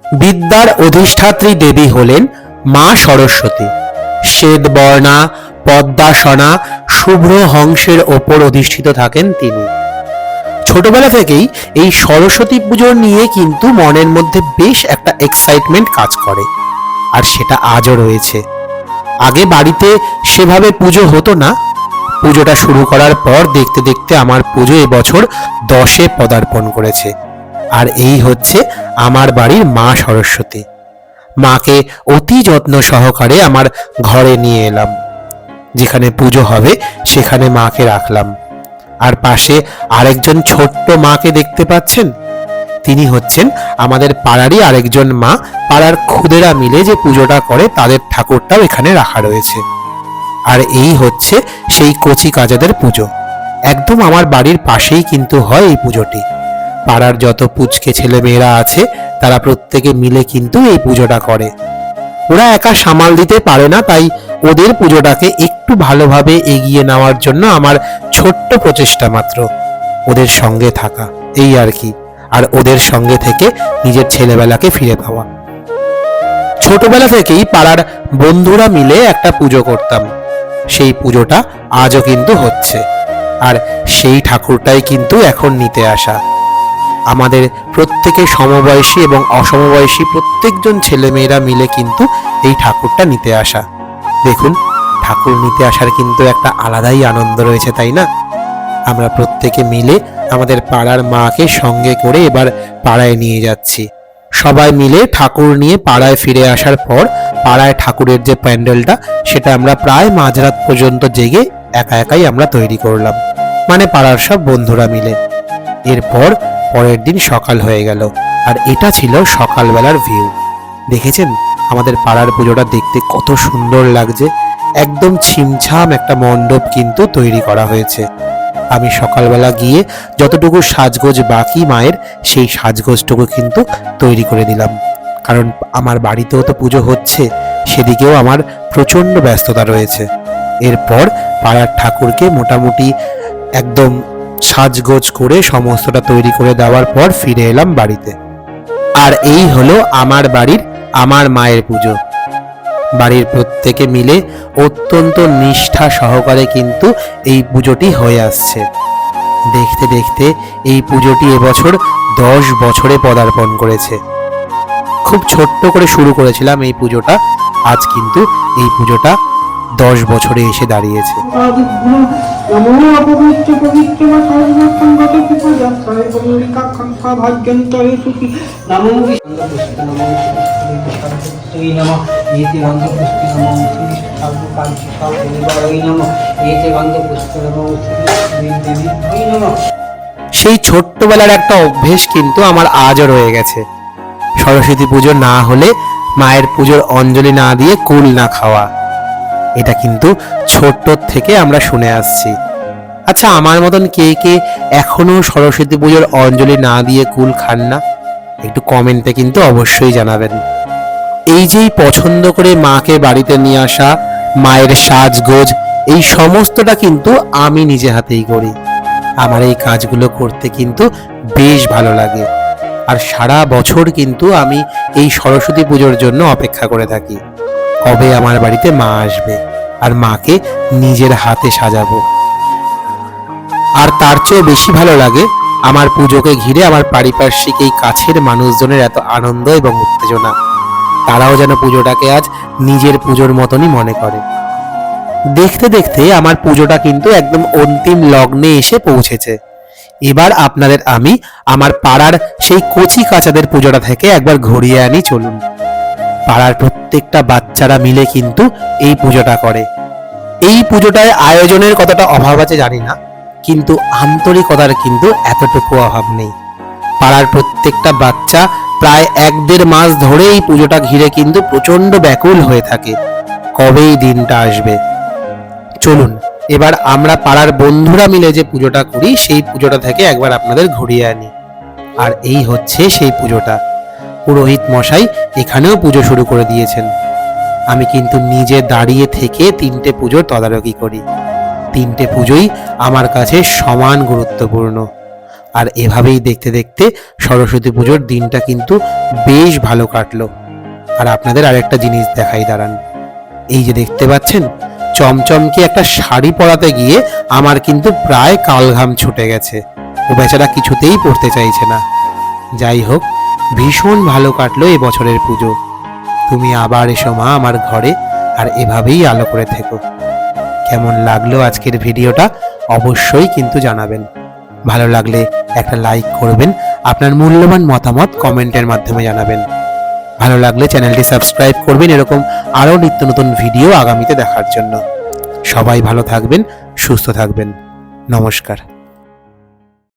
বিদ্যার অধিষ্ঠাত্রী দেবী হলেন মা সরস্বতী। শ্বেতবর্ণা পদ্মাসনা শুভ্র হংসের ওপর অধিষ্ঠিত থাকেন তিনি। ছোটবেলা থেকেই এই সরস্বতী পুজো নিয়ে কিন্তু মনের মধ্যে বেশ একটা এক্সাইটমেন্ট কাজ করে, আর সেটা আজও রয়েছে। আগে বাড়িতে সেভাবে পুজো হতো না। পুজোটা শুরু করার পর দেখতে দেখতে আমার পুজো এবছর 10-এ পদার্পণ করেছে। আর এই হচ্ছে আমার বাড়ির মা সরস্বতী। মাকে অতি যত্ন সহকারে আমার ঘরে নিয়ে এলাম। যেখানে পুজো হবে সেখানে মাকে রাখলাম। আর পাশে আরেকজন ছোট্ট মাকে দেখতে পাচ্ছেন, তিনি হচ্ছেন আমাদের পাড়ারই আরেকজন মা। পাড়ার খুদেরা মিলে যে পুজোটা করে তাদের ঠাকুরটাও এখানে রাখা রয়েছে। আর এই হচ্ছে সেই কচি কাজাদের পুজো। একদম আমার বাড়ির পাশেই কিন্তু হয় এই পুজোটি। পাড়ার যত পুচকে ছেলে মেয়েরা আছে তারা প্রত্যেকে মিলে কিন্তু এই পুজোটা করে। ওরা একা সামাল দিতে পারে না, তাই ওদের পুজোটাকে একটু ভালোভাবে এগিয়ে নেওয়ার জন্য আমার ছোট্ট প্রচেষ্টা মাত্র ওদের সঙ্গে থাকা, এই আর কি। আর ওদের সঙ্গে থেকে নিজের ছেলেবেলাকে ফিরে পাওয়া। ছোটবেলা থেকেই পাড়ার বন্ধুরা মিলে একটা পুজো করতাম। সেই পুজোটা আজও কিন্তু হচ্ছে, আর সেই ঠাকুরটাই কিন্তু এখন নিতে আসা। আমাদের প্রত্যেকে সমবয়সী এবং অসমবয়সী প্রত্যেকজন ছেলেমেয়েরা মিলে কিন্তু এই ঠাকুরটা নিতে আসা। দেখুন, ঠাকুর নিতে আসার কিন্তু একটা আলাদাই আনন্দ রয়েছে, তাই না? আমরা প্রত্যেকে মিলে আমাদের পাড়ার মাকে সঙ্গে করে এবার পাড়ায় নিয়ে যাচ্ছি। সবাই মিলে ঠাকুর নিয়ে পাড়ায় ফিরে আসার পর পাড়ায় ঠাকুরের যে প্যান্ডেলটা, সেটা আমরা প্রায় মাঝরাত পর্যন্ত জেগে একা একাই আমরা তৈরি করলাম, মানে পাড়ার সব বন্ধুরা মিলে। এরপর পরের দিন সকাল হয়ে গেল, আর এটা ছিল সকালবেলার ভিউ। দেখেছেন আমাদের পাড়ার পুজোটা দেখতে কত সুন্দর লাগছে। একদম ছিমছাম একটা মণ্ডপ কিন্তু তৈরি করা হয়েছে। আমি সকালবেলা গিয়ে যতটুকু সাজগোজ বাকি মায়ের, সেই সাজগোজটুকু কিন্তু তৈরি করে দিলাম। কারণ আমার বাড়িতেও তো পুজো হচ্ছে, সেদিকেও আমার প্রচণ্ড ব্যস্ততা রয়েছে। এরপর পাড়ার ঠাকুরকে মোটামুটি একদম সাজগোজ করে সমস্তটা তৈরি করে দেওয়ার পর ফিরে এলাম বাড়িতে। আর এই হলো আমার বাড়ির আমার মায়ের পুজো। বাড়ির প্রত্যেকে মিলে অত্যন্ত নিষ্ঠা সহকারে কিন্তু এই পুজোটি হয়ে আসছে। দেখতে দেখতে এই পুজোটি এবছর 10 বছরে পদার্পণ করেছে। খুব ছোট্ট করে শুরু করেছিলাম এই পুজোটা, আজ কিন্তু এই পুজোটা 10 বছরে এসে দাঁড়িয়েছে। সেই ছোট্টবেলার একটা অভ্যেস কিন্তু আমার আজও রয়ে গেছে। সরস্বতী পুজো না হলে মায়ের পুজোর অঞ্জলি না দিয়ে কুল না খাওয়া, এটা কিন্তু ছোট্ট থেকে আমরা শুনে আসছি। আচ্ছা, আমার মতন কে কে এখনো সরস্বতী পুজোর অঞ্জলি না দিয়ে কুল খান না? একটু কমেন্টে কিন্তু অবশ্যই জানাবেন। এই যেই পছন্দ করে মাকে বাড়িতে নিয়ে আসা, মায়ের সাজগোজ, এই সমস্তটা কিন্তু আমি নিজে হাতেই করি। আমার এই কাজগুলো করতে কিন্তু বেশ ভালো লাগে। আর সারা বছর কিন্তু আমি এই সরস্বতী পুজোর জন্য অপেক্ষা করে থাকি, কবে আমার বাড়িতে মা আসবে আর মাকে নিজের হাতে সাজাবো। আর তার চেয়েও বেশি ভালো লাগে আমার পুজোকে ঘিরে আমার পারিপার্শ্বিক এই কাছের মানুষজনের এত আনন্দ এবং উত্তেজনা। তারাও যেন পুজোটাকে আজ নিজের পুজোর মতনই মনে করে। দেখতে দেখতে আমার পুজোটা কিন্তু একদম অন্তিম লগ্নে এসে পৌঁছেছে। এবার আপনাদের আমি আমার পাড়ার সেই কচি কাচাদের পুজোটা থেকে একবার ঘুরিয়ে আনি, চলুন। পাড়ার প্রত্যেকটা বাচ্চারা মিলে কিন্তু এই পুজোটা করে। এই পুজোটায় আয়োজনের কতটা অভাব আছে জানি না, কিন্তু আন্তরিকতার কিন্তু এতটুকু অভাব নেই। পাড়ার প্রত্যেকটা বাচ্চা প্রায় 1-1.5 মাস ধরে এই পুজোটা ঘিরে কিন্তু প্রচন্ড ব্যাকুল হয়ে থাকে, কবে এই দিনটা আসবে। চলুন এবার আমরা পাড়ার বন্ধুরা মিলে যে পুজোটা করি সেই পুজোটা থেকে একবার আপনাদের ঘুরিয়ে আনি। আর এই হচ্ছে সেই পুজোটা। পুরোহিত মশাই এখানেও পুজো শুরু করে দিয়েছেন। আমি কিন্তু নিজে দাঁড়িয়ে থেকে 3টে পুজোর তদারকি করি। 3টে পুজোই আমার কাছে সমান গুরুত্বপূর্ণ। আর এভাবেই দেখতে দেখতে সরস্বতী পুজোর দিনটা কিন্তু বেশ ভালো কাটলো। আর আপনাদের আরেকটা জিনিস দেখাই দাঁড়ান, এই যে দেখতে পাচ্ছেন চমচমকে একটা শাড়ি পরাতে গিয়ে আমার কিন্তু প্রায় কালঘাম ছুটে গেছে। ও বেচারা কিছুতেই পড়তে চাইছে না। যাই হোক, ভীষণ ভালো কাটলো এবছরের পুজো। তুমি আবার এসো মা আমার ঘরে, আর এভাবেই আলো করে থেকো। কেমন লাগলো আজকের ভিডিওটা অবশ্যই কিন্তু জানাবেন। ভালো লাগলে একটা লাইক করবেন, আপনার মূল্যবান মতামত কমেন্টের মাধ্যমে জানাবেন। ভালো লাগলে চ্যানেলটি সাবস্ক্রাইব করবেন এরকম আরও নিত্য নতুন ভিডিও আগামীতে দেখার জন্য। সবাই ভালো থাকবেন, সুস্থ থাকবেন। নমস্কার।